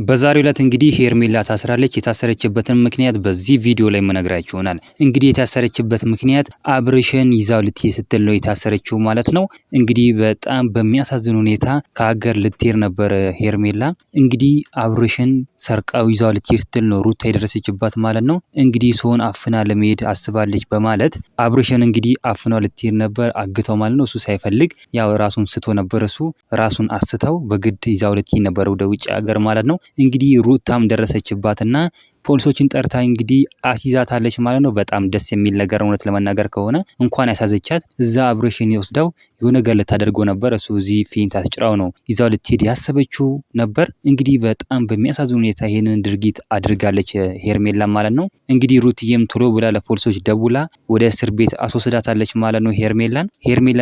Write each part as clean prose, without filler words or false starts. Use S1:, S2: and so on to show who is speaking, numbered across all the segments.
S1: በዛሬው ዕለት እንግዲህ ሄርሜላ ታስራለች። የታሰረችበትን ምክንያት በዚህ ቪዲዮ ላይ መነግራችሁ ይሆናል። እንግዲህ የታሰረችበት ምክንያት አብርሽን ይዛው ልትሄድ ስትል ነው የታሰረችው ማለት ነው። እንግዲህ በጣም በሚያሳዝን ሁኔታ ከሀገር ልትሄድ ነበር ሄርሜላ። እንግዲህ አብርሽን ሰርቃው ይዛው ልትሄድ ስትል ነው ሩታ የደረሰችባት ማለት ነው። እንግዲህ ሰውን አፍና ለመሄድ አስባለች በማለት አብርሽን እንግዲህ አፍናው ልትሄድ ነበር አግተው ማለት ነው። እሱ ሳይፈልግ ያው ራሱን ስቶ ነበር። እሱ ራሱን አስተው በግድ ይዛው ልትሄድ ነበር ወደ ውጭ ሀገር ማለት ነው። እንግዲህ ሩታም ደረሰችባትና ፖሊሶችን ጠርታ እንግዲህ አስይዛታለች ማለት ነው። በጣም ደስ የሚል ነገር እውነት ለመናገር ከሆነ እንኳን ያሳዘቻት እዛ አብርሽን ይወስደው የሆነ ነገር ልታደርገው ነበር። እሱ እዚህ ፌንት አስጭራው ነው ይዛው ልትሄድ ያሰበችው ነበር። እንግዲህ በጣም በሚያሳዝን ሁኔታ ይሄንን ድርጊት አድርጋለች ሄርሜላ ማለት ነው። እንግዲህ ሩትዬም ቶሎ ብላ ለፖሊሶች ደውላ ወደ እስር ቤት አስወስዳታለች ማለት ነው ሄርሜላ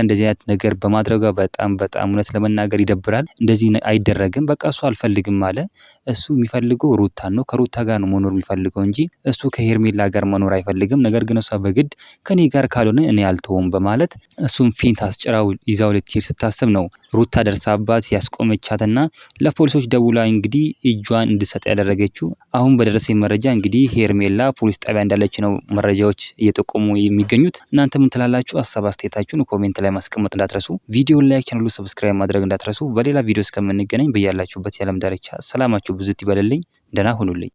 S1: እንደዚህ አይነት ነገር በማድረጓ በጣም እውነት ለመናገር ይደብራል። እንደዚህ አይደረግም። በቃ እሱ አልፈልግም አለ። እሱ የሚፈልገው ሩታን ነው። ከሩታ ጋር ነው መኖር የሚፈልገው እንጂ እሱ ከሄርሜላ ጋር መኖር አይፈልግም። ነገር ግን እሷ በግድ ከኔ ጋር ካልሆነ እኔ አልተውም በማለት እሱን ፌንት አስጭራው ይዛው ልትሄድ ስታስብ ነው ሩታ ደርሳባት ያስቆመቻትና ለፖሊሶች ደውላ እንግዲህ እጇን እንድሰጥ ያደረገችው። አሁን በደረሰኝ መረጃ እንግዲህ ሄርሜላ ፖሊስ ጣቢያ እንዳለች ነው መረጃዎች እየጠቆሙ የሚገኙት። እናንተ ምን ትላላችሁ? ሀሳብ አስተያየታችሁን ኮሜንት ላይ ማስቀመጥ እንዳትረሱ። ቪዲዮ ላይክ፣ ቻናሉን ሰብስክራይብ ማድረግ እንዳትረሱ። በሌላ ቪዲዮ እስከምንገናኝ በያላችሁበት የዓለም ዳርቻ ሰላማችሁ ብዝት ይበልልኝ። ደህና ሁኑልኝ።